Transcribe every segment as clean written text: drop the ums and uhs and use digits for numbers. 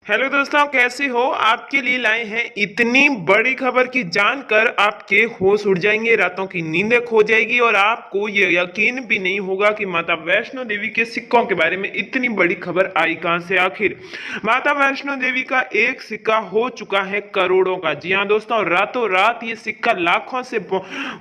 Hello दोस्तों, कैसे हो? आपके लिए लाए हैं इतनी बड़ी खबर कि जानकर आपके होश उड़ जाएंगे, रातों की नींदें खो जाएगी और आपको ये यकीन भी नहीं होगा कि माता वैष्णो देवी के सिक्कों के बारे में इतनी बड़ी खबर आई कहां से आखिर। माता वैष्णो देवी का एक सिक्का हो चुका है करोड़ों का। जी हाँ दोस्तों, रातों रात ये सिक्का लाखों से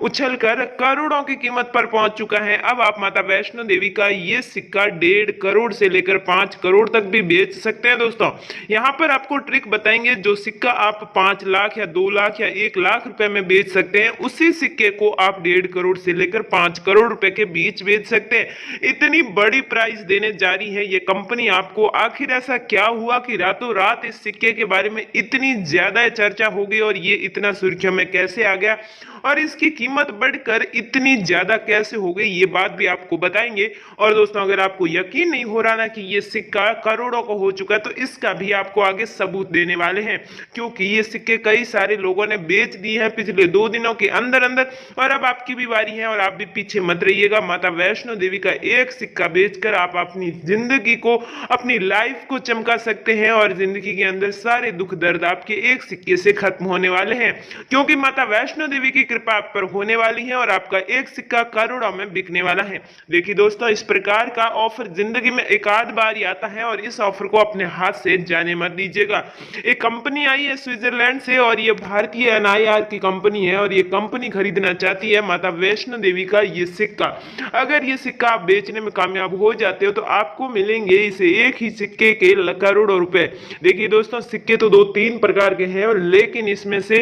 उछल कर करोड़ों की कीमत पर पहुंच चुका है। अब आप माता वैष्णो देवी का ये सिक्का 1.5 करोड़ से लेकर 5 करोड़ तक भी बेच सकते हैं दोस्तों। यहाँ पर आपको ट्रिक बताएंगे, जो सिक्का आप 5 लाख या 2 लाख या 1 लाख रुपए में बेच सकते हैं, उसी सिक्के को आप 1.5 करोड़ से लेकर 5 करोड़ रुपए के बीच बेच सकते हैं। इतनी बड़ी प्राइस देने जा रही है ये कंपनी आपको। आखिर ऐसा क्या हुआ कि रातों रात इस सिक्के के बारे में इतनी ज्यादा चर्चा हो गई और ये इतना सुर्खियों में कैसे आ गया और इसकी कीमत बढ़कर इतनी ज्यादा कैसे हो गई, ये बात भी आपको बताएंगे। और दोस्तों, अगर आपको यकीन नहीं हो रहा ना कि ये सिक्का करोड़ों का हो चुका है, तो इसका भी आपको आगे सबूत देने वाले हैं, क्योंकि ये सिक्के कई सारे लोगों ने बेच दिए हैं पिछले 2 दिनों के अंदर अंदर। और अब आपकी भी बारी है और आप भी पीछे मत रहिएगा। माता वैष्णो देवी का एक सिक्का बेचकर आप अपनी जिंदगी को, अपनी लाइफ को चमका सकते हैं और जिंदगी के अंदर सारे दुख दर्द आपके एक सिक्के से खत्म होने वाले हैं, क्योंकि माता वैष्णो देवी की कृपा आप पर होने वाली है और आपका एक सिक्का करोड़ों में बिकने वाला है। देखिए दोस्तों, इस प्रकार का ऑफर जिंदगी में एक आध बार ही आता है और इस ऑफर को अपने हाथ से जाने मत दीजिएगा। एक कंपनी आई है स्विट्जरलैंड से और ये भारतीय एनआईआर की कंपनी है और ये कंपनी खरीदना चाहती है माता वैष्णो देवी का ये सिक्का। अगर ये सिक्का आप बेचने में कामयाब हो जाते हो तो आपको मिलेंगे इसे एक ही सिक्के के करोड़ों रुपए। देखिए दोस्तों, सिक्के तो 2-3 प्रकार के हैं, और लेकिन इसमें से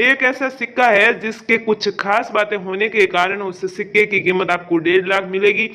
एक ऐसा सिक्का है जिसके कुछ खास बातें होने के कारण उस सिक्के की कीमत आपको 1.5 लाख मिलेगी।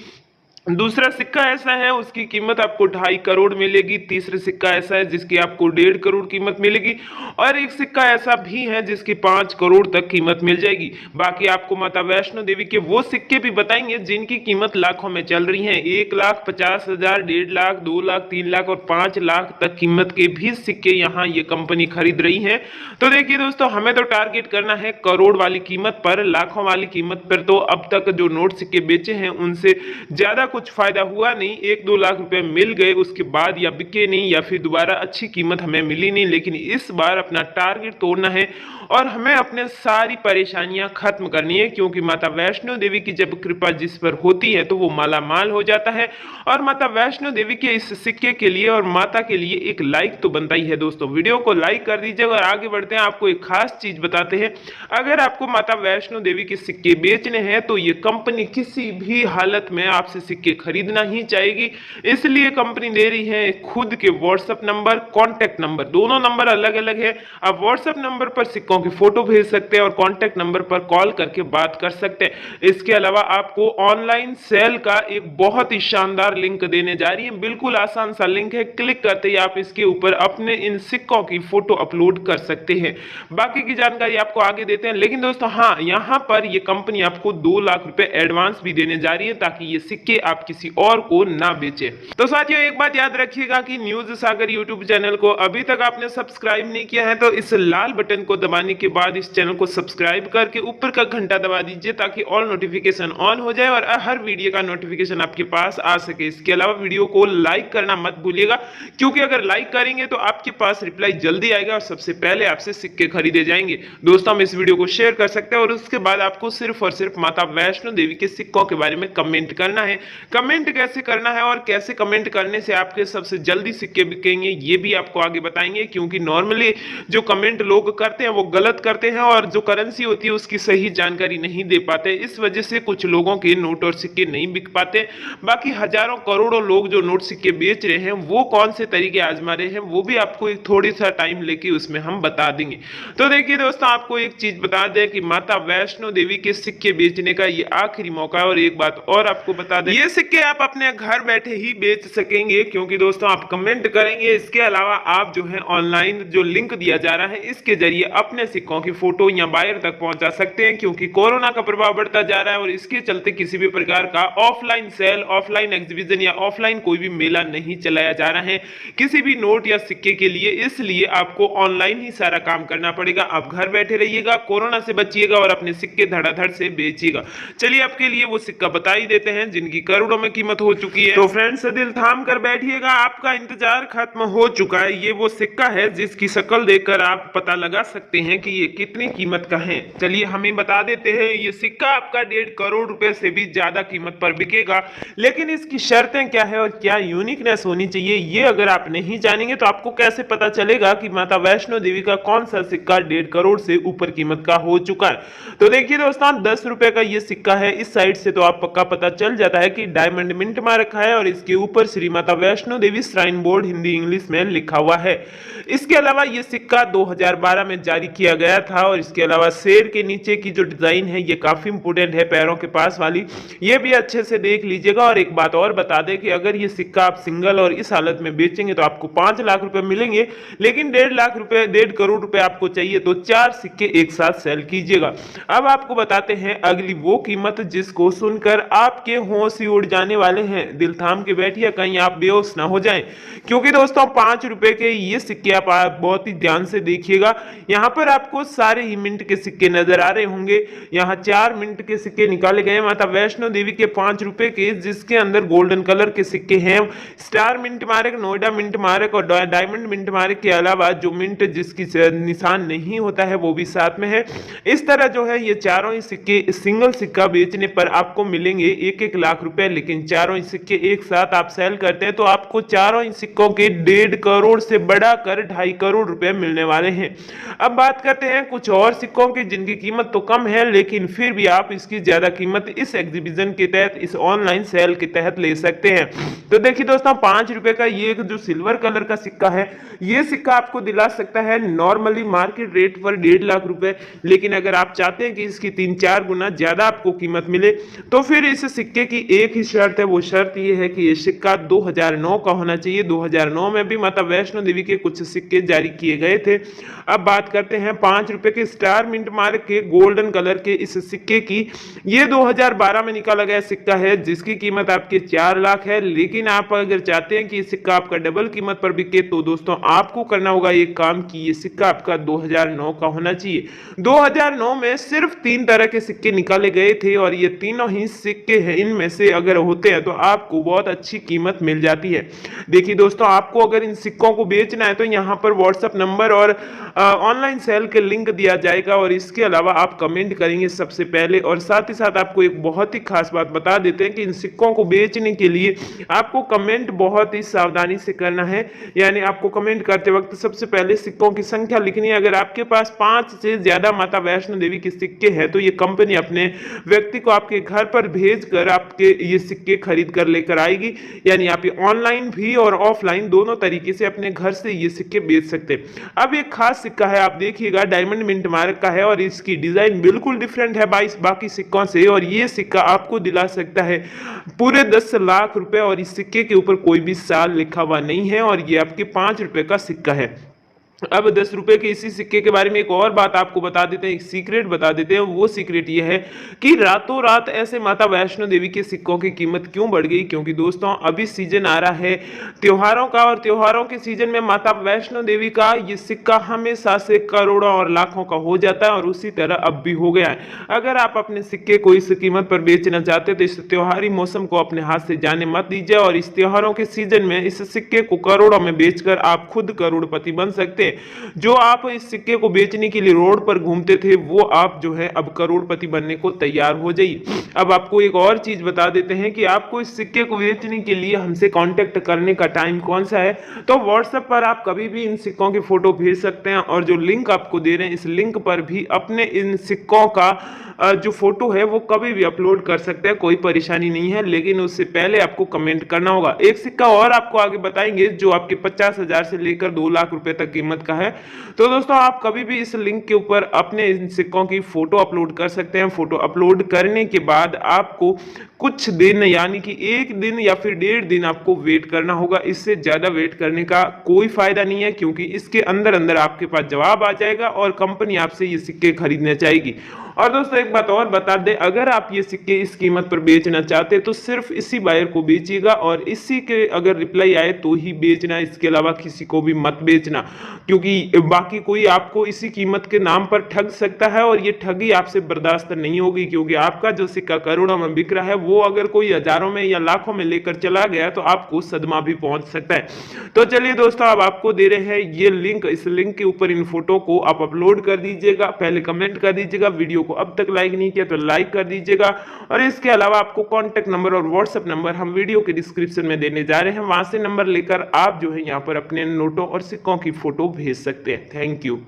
दूसरा सिक्का ऐसा है उसकी कीमत आपको 2.5 करोड़ मिलेगी। तीसरा सिक्का ऐसा है जिसकी आपको 1.5 करोड़ कीमत मिलेगी और एक सिक्का ऐसा भी है जिसकी 5 करोड़ तक कीमत मिल जाएगी। बाकी आपको माता वैष्णो देवी के वो सिक्के भी बताएंगे जिनकी कीमत लाखों में चल रही है। 1,50,000, 1.5 लाख, 2 लाख, 3 लाख और 5 लाख तक कीमत के भी सिक्के यहाँ ये कंपनी खरीद रही है। तो देखिए दोस्तों, हमें तो टारगेट करना है करोड़ वाली कीमत पर। लाखों वाली कीमत पर तो अब तक जो नोट सिक्के बेचे हैं उनसे ज्यादा कुछ फायदा हुआ नहीं। 1-2 लाख रुपए मिल गए, उसके बाद या बिके नहीं या फिर दोबारा अच्छी कीमत हमें मिली नहीं। लेकिन इस बार अपना टारगेट तोड़ना है और हमें अपने सारी परेशानियां खत्म करनी है, क्योंकि माता वैष्णो देवी की जब कृपा जिस पर होती है तो वो माला माल हो जाता है। और माता वैष्णो देवी के इस सिक्के के लिए और माता के लिए एक लाइक तो बनता ही है दोस्तों। वीडियो को लाइक कर दीजिएगा और आगे बढ़ते हैं, आपको एक खास चीज बताते हैं। अगर आपको माता वैष्णो देवी के सिक्के बेचने हैं तो ये कंपनी किसी भी हालत में आपसे सिक्के खरीदना ही चाहेगी। इसलिए कंपनी दे रही है खुद के व्हाट्सएप नंबर, कॉन्टैक्ट नंबर, दोनों नंबर अलग अलग है। आप व्हाट्सएप नंबर पर सिक्कों की फोटो भेज सकते हैं और कॉन्टैक्ट नंबर पर कॉल करके बात कर सकते हैं। इसके अलावा आपको ऑनलाइन सेल का एक बहुत ही शानदार लिंक देने जा रही है। बिल्कुल आसान सा लिंक है, क्लिक करते ही आप इसके ऊपर अपने इन सिक्कों की फोटो अपलोड कर सकते हैं। बाकी की जानकारी आपको आगे देते हैं। लेकिन दोस्तों हाँ, यहाँ पर ये कंपनी आपको 2 लाख रुपए एडवांस भी देने जा रही है ताकि ये सिक्के आप किसी और को ना बेचे। तो साथियों, एक बात याद रखिएगा कि न्यूज सागर यूट्यूब चैनल को अभी तक आपने सब्सक्राइब नहीं किया है तो इस लाल बटन को दबाने के बाद इस चैनल को सब्सक्राइब करके ऊपर का घंटा दबा दीजिए ताकि ऑल नोटिफिकेशन ऑन हो जाए और हर वीडियो का नोटिफिकेशन आपके पास आ सके। इसके अलावा वीडियो को लाइक करना मत भूलिएगा, क्योंकि अगर लाइक करेंगे तो आपके पास रिप्लाई जल्दी आएगा और सबसे पहले आपसे सिक्के खरीदे जाएंगे। दोस्तों, हम इस वीडियो को शेयर कर सकते हैं और उसके बाद आपको सिर्फ और सिर्फ माता वैष्णो देवी के सिक्कों के बारे में कमेंट करना है। कमेंट कैसे करना है और कैसे कमेंट करने से आपके सबसे जल्दी सिक्के बिकेंगे ये भी आपको आगे बताएंगे, क्योंकि नॉर्मली जो कमेंट लोग करते हैं वो गलत करते हैं और जो करेंसी होती है उसकी सही जानकारी नहीं दे पाते। इस वजह से कुछ लोगों के नोट और सिक्के नहीं बिक पाते। बाकी हजारों करोड़ों लोग जो नोट सिक्के बेच रहे हैं वो कौन से तरीके आजमा रहे हैं वो भी आपको एक थोड़ी सा टाइम लेके उसमें हम बता देंगे। तो देखिए दोस्तों, आपको एक चीज बता दें कि माता वैष्णो देवी के सिक्के बेचने का ये आखिरी मौका है। और एक बात और आपको बता दें, ये सिक्के आप अपने घर बैठे ही बेच सकेंगे, क्योंकि दोस्तों आप कमेंट करेंगे। इसके अलावा आप जो है ऑनलाइन जो लिंक दिया जा रहा है इसके जरिए अपने सिक्कों की फोटो या बायर तक पहुंचा सकते हैं, क्योंकि कोरोना का प्रभाव बढ़ता जा रहा है और इसके चलते किसी भी प्रकार का ऑफलाइन सेल, ऑफलाइन एग्जीबिशन या ऑफलाइन कोई भी मेला नहीं चलाया जा रहा है किसी भी नोट या सिक्के के लिए। इसलिए आपको ऑनलाइन ही सारा काम करना पड़ेगा। आप घर बैठे रहिएगा, कोरोना से बचिएगा और अपने सिक्के धड़ाधड़ से बेचिएगा। चलिए आपके लिए वो सिक्का बता ही देते हैं जिनकी करोड़ों में कीमत हो चुकी है। तो फ्रेंड्स दिल थाम कर बैठिएगा, आपका इंतजार खत्म हो चुका है। ये वो सिक्का है जिसकी शक्ल देखकर आप पता लगा सकते हैं कि ये कितनी कीमत का है। चलिए हमें बता देते हैं, ये सिक्का आपका 1.5 करोड़ रुपए से भी ज्यादा कीमत पर बिकेगा। लेकिन इसकी शर्तें क्या है और क्या यूनिकनेस होनी चाहिए, ये अगर आप नहीं जानेंगे तो आपको कैसे पता चलेगा कि माता वैष्णो देवी का कौन सा सिक्का 1.5 करोड़ से ऊपर कीमत का हो चुका है। तो देखिए दोस्तों, 10 रुपए का ये सिक्का है। इस साइड से तो आप पक्का पता चल जाता है कि डायमंड मिंट मार रखा है और इसके ऊपर Shri Mata Vaishno Devi shrine board Hindi English में लिखा हुआ है। इसके अलावा ये सिक्का 2012 में जारी किया गया था और इसके अलावा शेर के नीचे की जो डिजाइन है ये काफी इंपोर्टेंट है, पैरों के पास वाली, ये भी अच्छे से देख लीजिएगा। और एक बात और बता दें कि अगर ये सिक्का आप सिंगल और इस हालत में बेचेंगे तो आपको 5 लाख रुपए मिलेंगे, लेकिन 1.5 लाख रुपए 1.5 करोड़ रुपए आपको चाहिए तो 4 सिक्के एक साथ सेल कीजिएगा। अब आपको बताते हैं अगली वो कीमत जिसको सुनकर आपके होश ही उड़ जाने वाले हैं। दिल थाम के बैठिए, कहीं आप बेहोश ना हो जाएं, क्योंकि दोस्तों 5 रुपए के ये सिक्के आप बहुत ही ध्यान से देखिएगा। यहाँ पर आपको सारे ही मिंट के सिक्के नजर आ रहे होंगे। यहाँ 4 मिंट के सिक्के निकाले गए माता वैष्णो देवी के 5 रुपए के, जिसके अंदर गोल्डन कलर के सिक्के हैं। स्टार मिंट मारक, नोएडा मिंट मारक और डायमंड मिंट मारक के अलावा जो मिंट जिसकी निशान नहीं होता है वो भी साथ में है। इस तरह जो है ये चारों ही सिक्के सिंगल सिक्का बेचने पर आपको मिलेंगे 1-1 लाख रुपए, लेकिन चारों ही सिक्के एक साथ आप सेल करते हैं तो आपको चारों ही सिक्कों के 1.5 करोड़ से बढ़ाकर 2.5 करोड़ रुपए मिलने वाले हैं। अब बात करते हैं कुछ और सिक्कों की जिनकी कीमत तो कम है, लेकिन फिर भी आप इसकी ज्यादा कीमत इस एग्जीबिशन के तहत, इस ऑनलाइन सेल के तहत ले सकते हैं। तो देखिए दोस्तों, 5 रुपए का ये जो सिल्वर कलर का सिक्का है, ये सिक्का आपको दिला सकता है नॉर्मली मार्केट रेट पर 1.5 लाख रुपए, लेकिन अगर आप चाहते हैं कि इसकी 3-4 गुना ज्यादा आपको कीमत मिले तो फिर इस सिक्के की एक ही शर्त है। वो शर्त ये है कि ये सिक्का 2009 का होना चाहिए। 2009 में भी माता वैष्णो देवी के कुछ सिक्के जारी किए गए थे। अब बात करते हैं 5 रुपए के स्टार मिंट मार्क के गोल्डन कलर के इस सिक्के की। ये 2012 में निकाला गया सिक्का है जिसकी कीमत आपके 4 लाख है, लेकिन आप अगर चाहते हैं कि सिक्का आपका डबल कीमत पर बिके तो दोस्तों आपको करना होगा एक काम कि ये सिक्का आपका 2009 का होना चाहिए। 2009 में सिर्फ 3 तरह के सिक्के निकाले गए थे और ये तीनों ही सिक्के हैं, इनमें से अगर होते हैं तो आपको बहुत अच्छी कीमत मिल जाती है। देखिए दोस्तों, आपको अगर इन सिक्कों को बेचना है तो यहाँ पर व्हाट्सएप नंबर और ऑनलाइन सेल के लिंक दिया जाएगा और इसके अलावा आप कमेंट करेंगे सबसे पहले। और साथ ही साथ आपको एक बहुत ही खास बात बता देते हैं कि इन सिक्कों को बेचने के लिए आपको कमेंट बहुत ही सावधानी से करना है। यानी आपको कमेंट करते वक्त सबसे पहले सिक्कों की संख्या लिखनी है। अगर आपके पास 5 से ज्यादा माता वैष्णो देवी के सिक्के हैं तो ये कंपनी अपने व्यक्ति को आपके घर पर भेजकर आपके ये सिक्के खरीद कर लेकर आएगी। यानी आप ऑनलाइन भी और ऑफलाइन दोनों तरीके से अपने घर से ये सिक्के बेच सकते हैं। अब एक खास सिक्का है, आप देखिएगा, डायमंड मिंट मार्क का है और इसकी डिजाइन बिल्कुल डिफरेंट है बाकी सिक्कों से। और ये सिक्का आपको दिला सकता है पूरे 10 लाख रुपए और इस सिक्के के ऊपर कोई भी साल लिखा हुआ नहीं है और ये आपके 5 रुपए का सिक्का है। अब 10 रुपए के इसी सिक्के के बारे में एक और बात आपको बता देते हैं, एक सीक्रेट बता देते हैं। वो सीक्रेट ये है कि रातों रात ऐसे माता वैष्णो देवी के सिक्कों की कीमत क्यों बढ़ गई, क्योंकि दोस्तों अभी सीजन आ रहा है त्योहारों का और त्योहारों के सीजन में माता वैष्णो देवी का ये सिक्का हमेशा से करोड़ों और लाखों का हो जाता है और उसी तरह अब भी हो गया है। अगर आप अपने सिक्के को इस कीमत पर बेचना चाहते तो इस त्योहारी मौसम को अपने हाथ से जाने मत दीजिए और इस त्योहारों के सीजन में इस सिक्के को करोड़ों में बेचकर आप खुद करोड़पति बन सकते। जो आप इस सिक्के को बेचने के लिए रोड पर घूमते थे वो आप जो है अब करोड़पति बनने को तैयार हो जाइए। अब आपको एक और चीज बता देते हैं कि आपको इस सिक्के को बेचने के लिए हमसे कांटेक्ट करने का टाइम कौन सा है। तो व्हाट्सएप पर आप कभी भी इन सिक्कों की फोटो भेज सकते हैं और जो लिंक आपको दे रहे हैं इस लिंक पर भी अपने इन सिक्कों का जो फोटो है वो कभी भी अपलोड कर सकते हैं, कोई परेशानी नहीं है, लेकिन उससे पहले आपको कमेंट करना होगा। एक सिक्का और आपको आगे बताएंगे जो आपके 50,000 से लेकर 2 लाख रुपए तक कीमत का है। तो दोस्तों आप कभी भी इस लिंक के ऊपर अपने इन सिक्कों की फोटो अपलोड कर सकते हैं। फोटो अपलोड करने के बाद आपको कुछ दिन यानी कि 1 दिन या फिर 1.5 दिन आपको वेट करना होगा। इससे ज्यादा वेट करने का कोई फायदा नहीं है, क्योंकि इसके अंदर अंदर आपके पास जवाब आ जाएगा और कंपनी आपसे ये सिक्के खरीदने चाहेगी। और दोस्तों एक बात और बता दें, अगर आप ये सिक्के इस कीमत पर बेचना चाहते हैं तो सिर्फ इसी बायर को बेचिएगा और इसी के अगर रिप्लाई आए तो ही बेचना, इसके अलावा किसी को भी मत बेचना, क्योंकि बाकी कोई आपको इसी कीमत के नाम पर ठग सकता है और ये ठगी आपसे बर्दाश्त नहीं होगी, क्योंकि आपका जो सिक्का करोड़ों में बिक रहा है वो अगर कोई हजारों में या लाखों में लेकर चला गया तो आपको सदमा भी पहुंच सकता है। तो चलिए दोस्तों, अब आपको दे रहे हैं ये लिंक, इस लिंक के ऊपर इन फोटो को आप अपलोड कर दीजिएगा, पहले कमेंट कर दीजिएगा, वीडियो को अब तक लाइक नहीं किया तो लाइक कर दीजिएगा, और इसके अलावा आपको कॉन्टैक्ट नंबर और व्हाट्सएप नंबर हम वीडियो के डिस्क्रिप्शन में देने जा रहे हैं, वहां से नंबर लेकर आप जो है यहाँ पर अपने नोटों और सिक्कों की फोटो भेज सकते हैं। Thank you.